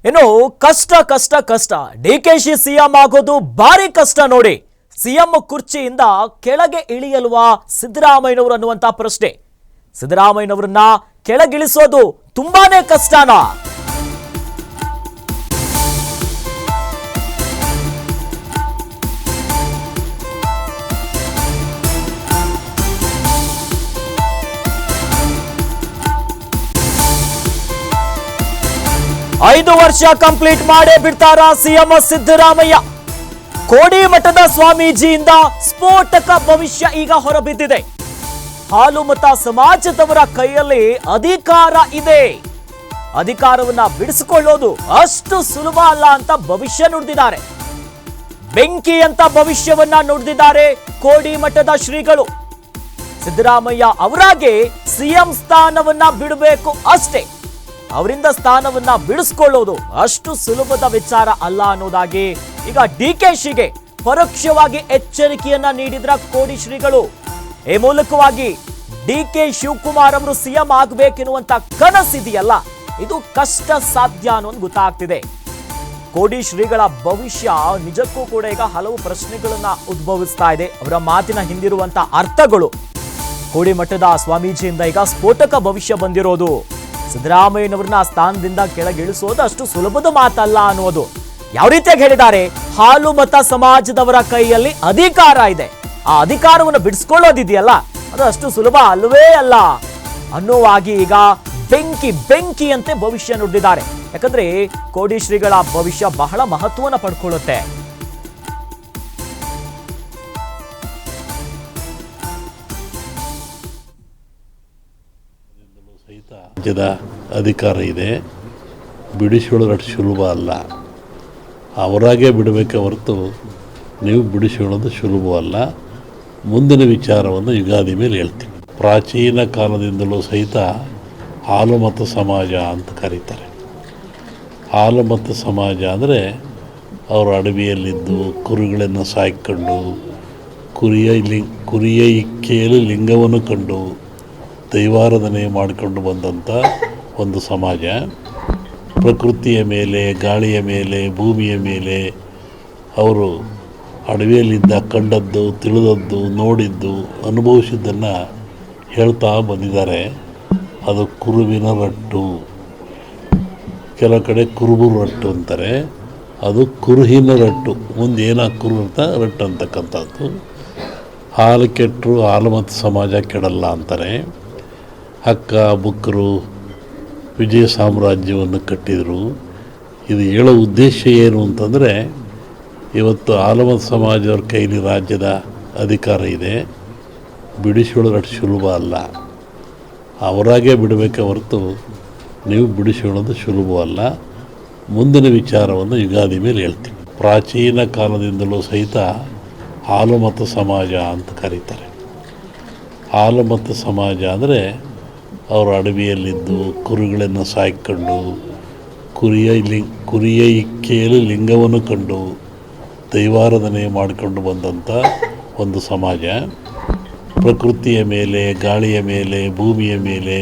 ಇನ್ನು ಕಷ್ಟ ಕಷ್ಟ ಕಷ್ಟ ಡಿಕೆಶಿ ಸಿಎಂ ಆಗೋದು ಭಾರಿ ಕಷ್ಟ ನೋಡಿ. ಸಿಎಂ ಕುರ್ಚಿಯಿಂದ ಕೆಳಗೆ ಇಳಿಯಲ್ವಾ ಸಿದ್ದರಾಮಯ್ಯನವರು ಅನ್ನುವಂತ ಪ್ರಶ್ನೆ. ಸಿದ್ದರಾಮಯ್ಯನವರನ್ನ ಕೆಳಗಿಳಿಸೋದು ತುಂಬಾನೇ ಕಷ್ಟನಾ? ಐದು ವರ್ಷ ಕಂಪ್ಲೀಟ್ ಮಾಡೇ ಬಿಡ್ತಾರಾ ಸಿಎಂ ಸಿದ್ದರಾಮಯ್ಯ? ಕೋಡಿ ಮಠದ ಸ್ವಾಮೀಜಿಯಿಂದ ಸ್ಫೋಟಕ ಭವಿಷ್ಯ ಈಗ ಹೊರಬಿದ್ದಿದೆ. ಹಾಲು ಮತ ಸಮಾಜದವರ ಕೈಯಲ್ಲಿ ಅಧಿಕಾರ ಇದೆ, ಅಧಿಕಾರವನ್ನ ಬಿಡಿಸಿಕೊಳ್ಳೋದು ಅಷ್ಟು ಸುಲಭ ಅಲ್ಲ ಅಂತ ಭವಿಷ್ಯ ನುಡಿದಿದ್ದಾರೆ. ಬೆಂಕಿ ಅಂತ ಭವಿಷ್ಯವನ್ನ ನುಡಿದಿದ್ದಾರೆ ಕೋಡಿ ಮಠದ ಶ್ರೀಗಳು. ಸಿದ್ದರಾಮಯ್ಯ ಅವರಾಗೆ ಸಿಎಂ ಸ್ಥಾನವನ್ನ ಬಿಡಬೇಕು ಅಷ್ಟೇ, ಅವರಿಂದ ಸ್ಥಾನವನ್ನ ಬಿಡಿಸಿಕೊಳ್ಳೋದು ಅಷ್ಟು ಸುಲಭದ ವಿಚಾರ ಅಲ್ಲ ಅನ್ನೋದಾಗಿ ಈಗ ಡಿಕೆಶಿಗೆ ಪರೋಕ್ಷವಾಗಿ ಎಚ್ಚರಿಕೆಯನ್ನ ನೀಡಿದ್ರ ಕೋಡಿ ಶ್ರೀಗಳು. ಈ ಮೂಲಕವಾಗಿ ಡಿಕೆ ಶಿವಕುಮಾರ್ ಅವರು ಸಿಎಂ ಆಗಬೇಕೆನ್ನುವಂತ ಕನಸಿದೆಯಲ್ಲ, ಇದು ಕಷ್ಟ ಸಾಧ್ಯ ಅನ್ನೋದು ಗೊತ್ತಾಗ್ತಿದೆ. ಕೋಡಿ ಶ್ರೀಗಳ ಭವಿಷ್ಯ ನಿಜಕ್ಕೂ ಕೂಡ ಈಗ ಹಲವು ಪ್ರಶ್ನೆಗಳನ್ನ ಉದ್ಭವಿಸ್ತಾ ಇದೆ. ಅವರ ಮಾತಿನ ಹಿಂದಿರುವಂತ ಅರ್ಥಗಳು, ಕೋಡಿ ಮಠದ ಸ್ವಾಮೀಜಿಯಿಂದ ಈಗ ಸ್ಫೋಟಕ ಭವಿಷ್ಯ ಬಂದಿರೋದು, ಸಿದ್ದರಾಮಯ್ಯನವರನ್ನ ಸ್ಥಾನದಿಂದ ಕೆಳಗಿಳಿಸೋದು ಅಷ್ಟು ಸುಲಭದ ಮಾತಲ್ಲ ಅನ್ನೋದು. ಯಾವ ರೀತಿಯಾಗಿ ಹೇಳಿದ್ದಾರೆ? ಹಾಲು ಮತ ಸಮಾಜದವರ ಕೈಯಲ್ಲಿ ಅಧಿಕಾರ ಇದೆ, ಆ ಅಧಿಕಾರವನ್ನು ಬಿಡಿಸ್ಕೊಳ್ಳೋದಿದೆಯಲ್ಲ ಅದು ಅಷ್ಟು ಸುಲಭ ಅಲ್ಲವೇ ಅಲ್ಲ ಅನ್ನುವಾಗಿ ಈಗ ಬೆಂಕಿ ಅಂತೆ ಭವಿಷ್ಯ ನುಡಿದಿದ್ದಾರೆ. ಯಾಕಂದ್ರೆ ಕೋಡಿ ಶ್ರೀಗಳ ಭವಿಷ್ಯ ಬಹಳ ಮಹತ್ವವನ್ನು ಪಡ್ಕೊಳ್ಳುತ್ತೆ. ರಾಜ್ಯದ ಅಧಿಕಾರ ಇದೆ, ಬಿಡಿಸಿಕೊಳ್ಳೋದು ಅಷ್ಟು ಸುಲಭ ಅಲ್ಲ. ಅವರಾಗೆ ಬಿಡಬೇಕೆ ಹೊರತು ನೀವು ಬಿಡಿಸಿಕೊಳ್ಳೋದು ಸುಲಭವಲ್ಲ. ಮುಂದಿನ ವಿಚಾರವನ್ನು ಯುಗಾದಿ ಮೇಲೆ ಹೇಳ್ತೀನಿ. ಪ್ರಾಚೀನ ಕಾಲದಿಂದಲೂ ಸಹಿತ ಹಾಲು ಮತ ಸಮಾಜ ಅಂತ ಕರೀತಾರೆ. ಹಾಲು ಮತ ಸಮಾಜ ಅಂದರೆ ಅವರು ಅಡವಿಯಲ್ಲಿದ್ದು ಕುರಿಗಳನ್ನು ಸಾಯ್ಕೊಂಡು ಕುರಿಯ ಇಕ್ಕೆಯಲ್ಲಿ ಲಿಂಗವನ್ನು ಕಂಡು ದೈವಾರಾಧನೆ ಮಾಡಿಕೊಂಡು ಬಂದಂಥ ಒಂದು ಸಮಾಜ. ಪ್ರಕೃತಿಯ ಮೇಲೆ, ಗಾಳಿಯ ಮೇಲೆ, ಭೂಮಿಯ ಮೇಲೆ ಅವರು ಅಡವಿಯಲ್ಲಿದ್ದ ಕಂಡದ್ದು, ತಿಳಿದದ್ದು, ನೋಡಿದ್ದು, ಅನುಭವಿಸಿದ್ದನ್ನು ಹೇಳ್ತಾ ಬಂದಿದ್ದಾರೆ. ಅದು ಕುರುವಿನ ರಟ್ಟು, ಕೆಲವು ಕಡೆ ಕುರುಬು ರಟ್ಟು ಅಂತಾರೆ, ಅದು ಕುರುಹಿನ ರಟ್ಟು. ಮುಂದೆ ಏನಾಗ ಕುರು ಅಂತ ರಟ್ಟು ಅಂತಕ್ಕಂಥದ್ದು. ಹಾಲು ಕೆಟ್ಟರು ಹಾಲು ಮತ್ತು ಸಮಾಜ ಕೆಡಲ್ಲ ಅಂತಾರೆ. ಹಕ್ಕ ಬುಕ್ಕರು ವಿಜಯ ಸಾಮ್ರಾಜ್ಯವನ್ನು ಕಟ್ಟಿದರು. ಇದು ಹೇಳೋ ಉದ್ದೇಶ ಏನು ಅಂತಂದರೆ, ಇವತ್ತು ಹಾಲುಮತ ಸಮಾಜದವ್ರ ಕೈಲಿ ರಾಜ್ಯದ ಅಧಿಕಾರ ಇದೆ, ಬಿಡಿಸಿಕೊಳ್ಳೋದು ಅಷ್ಟು ಸುಲಭ ಅಲ್ಲ. ಅವರಾಗೆ ಬಿಡಬೇಕೆ ಹೊರತು ನೀವು ಬಿಡಿಸಿಕೊಳ್ಳೋದು ಸುಲಭವಲ್ಲ. ಮುಂದಿನ ವಿಚಾರವನ್ನು ಯುಗಾದಿ ಮೇಲೆ ಹೇಳ್ತೀನಿ. ಪ್ರಾಚೀನ ಕಾಲದಿಂದಲೂ ಸಹಿತ ಹಾಲು ಮತ ಸಮಾಜ ಅಂತ ಕರೀತಾರೆ. ಹಾಲು ಮತ ಸಮಾಜ ಅಂದರೆ ಅವರು ಅಡವಿಯಲ್ಲಿದ್ದು ಕುರಿಗಳನ್ನು ಸಾಯ್ಕೊಂಡು ಕುರಿಯ ಇಕ್ಕೆಯಲ್ಲಿ ಲಿಂಗವನ್ನು ಕಂಡು ದೈವಾರಾಧನೆ ಮಾಡಿಕೊಂಡು ಬಂದಂಥ ಒಂದು ಸಮಾಜ. ಪ್ರಕೃತಿಯ ಮೇಲೆ, ಗಾಳಿಯ ಮೇಲೆ, ಭೂಮಿಯ ಮೇಲೆ